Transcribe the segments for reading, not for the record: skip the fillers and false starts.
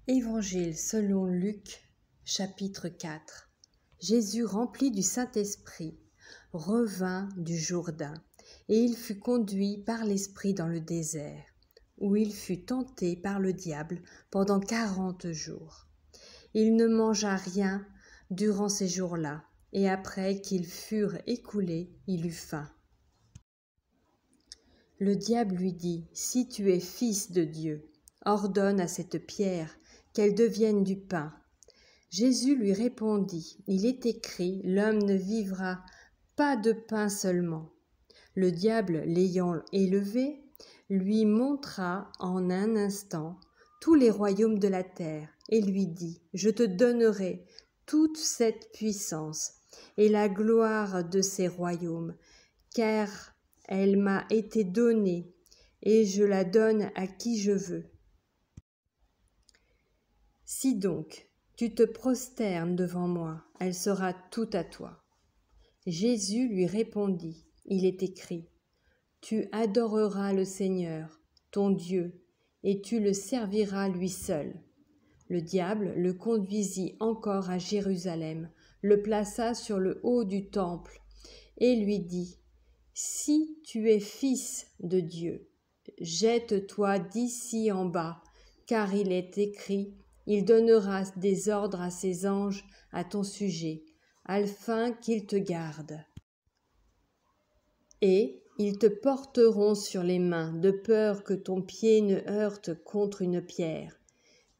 Évangile selon Luc, chapitre 4. Jésus, rempli du Saint-Esprit, revint du Jourdain, et il fut conduit par l'Esprit dans le désert, où il fut tenté par le diable pendant 40 jours. Il ne mangea rien durant ces jours-là, et après qu'ils furent écoulés, il eut faim. Le diable lui dit : « Si tu es fils de Dieu, ordonne à cette pierre qu'elle devienne du pain. » Jésus lui répondit : « Il est écrit, l'homme ne vivra pas de pain seulement. » Le diable, l'ayant élevé, lui montra en un instant tous les royaumes de la terre et lui dit : « Je te donnerai toute cette puissance et la gloire de ces royaumes, car elle m'a été donnée et je la donne à qui je veux. Si donc tu te prosternes devant moi, elle sera toute à toi. » Jésus lui répondit : « Il est écrit, tu adoreras le Seigneur, ton Dieu, et tu le serviras lui seul. » Le diable le conduisit encore à Jérusalem, le plaça sur le haut du temple et lui dit : « Si tu es fils de Dieu, jette-toi d'ici en bas, car il est écrit, il donnera des ordres à ses anges à ton sujet, afin qu'ils te gardent. Et ils te porteront sur les mains, de peur que ton pied ne heurte contre une pierre. »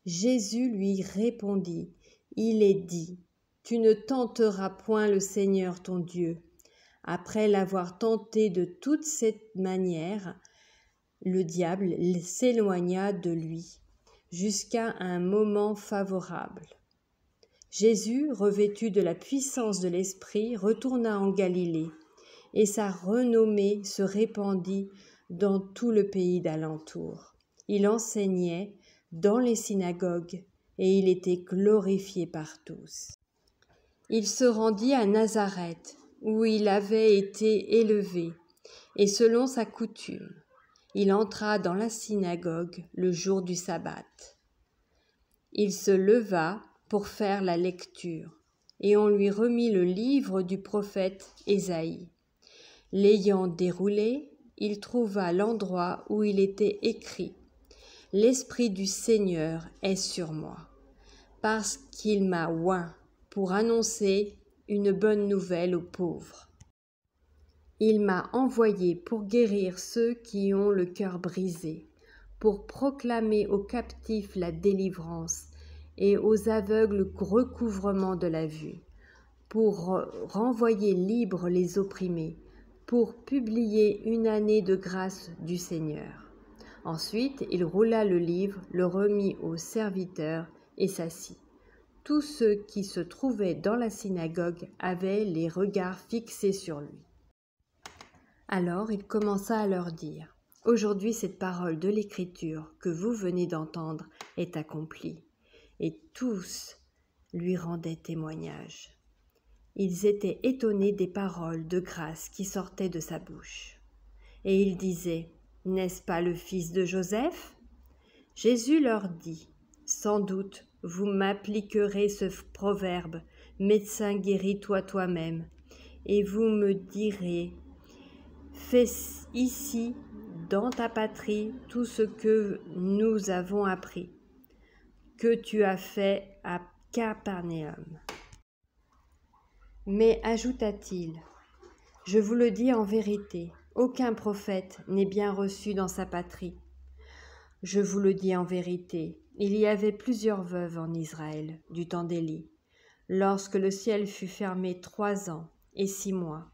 Jésus lui répondit : « Il est dit, tu ne tenteras point le Seigneur ton Dieu. » Après l'avoir tenté de toute cette manière, le diable s'éloigna de lui jusqu'à un moment favorable. Jésus, revêtu de la puissance de l'Esprit, retourna en Galilée, et sa renommée se répandit dans tout le pays d'alentour. Il enseignait dans les synagogues, et il était glorifié par tous. Il se rendit à Nazareth, où il avait été élevé, et selon sa coutume, il entra dans la synagogue le jour du sabbat. Il se leva pour faire la lecture, et on lui remit le livre du prophète Ésaïe. L'ayant déroulé, il trouva l'endroit où il était écrit : « L'Esprit du Seigneur est sur moi, parce qu'il m'a oint pour annoncer une bonne nouvelle aux pauvres. Il m'a envoyé pour guérir ceux qui ont le cœur brisé, pour proclamer aux captifs la délivrance et aux aveugles recouvrement de la vue, pour renvoyer libres les opprimés, pour publier une année de grâce du Seigneur. » Ensuite, il roula le livre, le remit aux serviteurs et s'assit. Tous ceux qui se trouvaient dans la synagogue avaient les regards fixés sur lui. Alors il commença à leur dire : « Aujourd'hui, cette parole de l'Écriture que vous venez d'entendre est accomplie. » Et tous lui rendaient témoignage. Ils étaient étonnés des paroles de grâce qui sortaient de sa bouche. Et ils disaient : « N'est-ce pas le fils de Joseph ? » Jésus leur dit : « Sans doute, vous m'appliquerez ce proverbe : médecin, guéris-toi toi-même. Et vous me direz : fais ici, dans ta patrie, tout ce que nous avons appris, que tu as fait à Capernaum. » Mais ajouta-t-il : « Je vous le dis en vérité, aucun prophète n'est bien reçu dans sa patrie. Je vous le dis en vérité, il y avait plusieurs veuves en Israël du temps d'Élie, lorsque le ciel fut fermé 3 ans et 6 mois,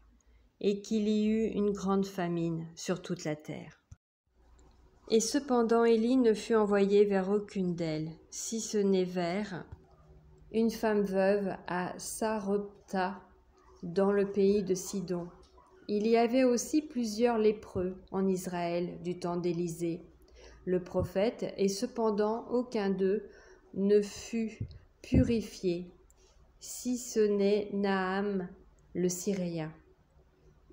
et qu'il y eut une grande famine sur toute la terre. Et cependant Élie ne fut envoyé vers aucune d'elles, si ce n'est vers une femme veuve à Sarepta, dans le pays de Sidon. Il y avait aussi plusieurs lépreux en Israël du temps d'Élisée, le prophète, et cependant aucun d'eux ne fut purifié, si ce n'est Naaman le Syrien.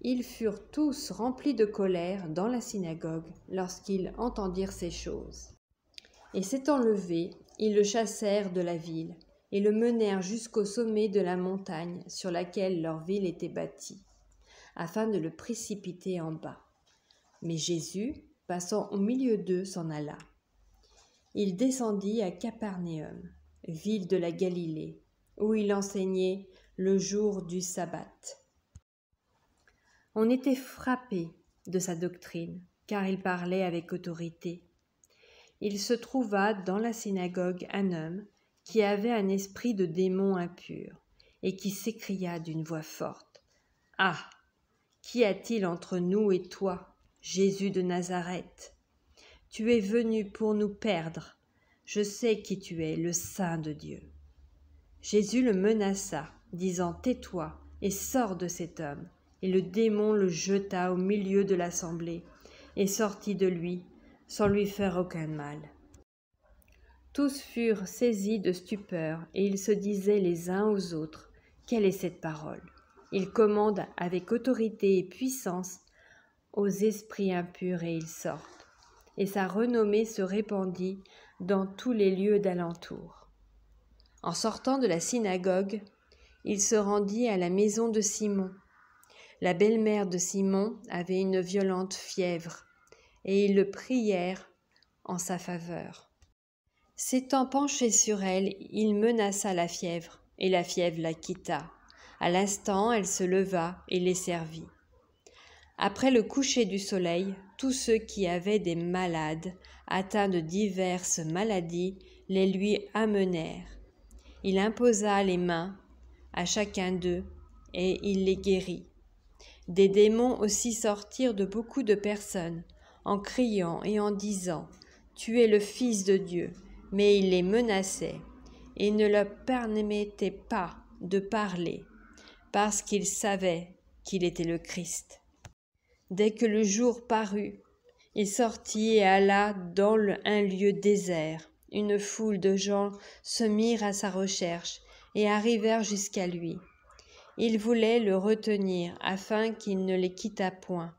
Ils furent tous remplis de colère dans la synagogue lorsqu'ils entendirent ces choses. Et s'étant levés, ils le chassèrent de la ville et le menèrent jusqu'au sommet de la montagne sur laquelle leur ville était bâtie, afin de le précipiter en bas. Mais Jésus, passant au milieu d'eux, s'en alla. Il descendit à Capernaum, ville de la Galilée, où il enseignait le jour du sabbat. On était frappé de sa doctrine, car il parlait avec autorité. Il se trouva dans la synagogue un homme qui avait un esprit de démon impur, et qui s'écria d'une voix forte : « Ah ! Qu'y a-t-il entre nous et toi, Jésus de Nazareth ? Tu es venu pour nous perdre. Je sais qui tu es, le Saint de Dieu. » Jésus le menaça, disant : « Tais-toi et sors de cet homme. » Et le démon le jeta au milieu de l'assemblée et sortit de lui, sans lui faire aucun mal. Tous furent saisis de stupeur, et ils se disaient les uns aux autres : « Quelle est cette parole ? » Il commande avec autorité et puissance aux esprits impurs, et ils sortent. Et sa renommée se répandit dans tous les lieux d'alentour. En sortant de la synagogue, il se rendit à la maison de Simon. La belle-mère de Simon avait une violente fièvre, et ils le prièrent en sa faveur. S'étant penché sur elle, il menaça la fièvre, et la fièvre la quitta. À l'instant, elle se leva et les servit. Après le coucher du soleil, tous ceux qui avaient des malades, atteints de diverses maladies, les lui amenèrent. Il imposa les mains à chacun d'eux, et il les guérit. Des démons aussi sortirent de beaucoup de personnes, en criant et en disant : « Tu es le Fils de Dieu. » Mais il les menaçait et ne leur permettait pas de parler, parce qu'ils savaient qu'il était le Christ. Dès que le jour parut, il sortit et alla dans un lieu désert. Une foule de gens se mirent à sa recherche et arrivèrent jusqu'à lui. Ils voulaient le retenir afin qu'il ne les quittât point.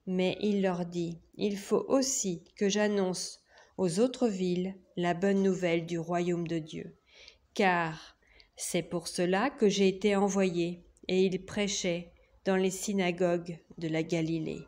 Mais il leur dit : « Il faut aussi que j'annonce aux autres villes la bonne nouvelle du royaume de Dieu. Car c'est pour cela que j'ai été envoyé. » Et il prêchait dans les synagogues de la Galilée.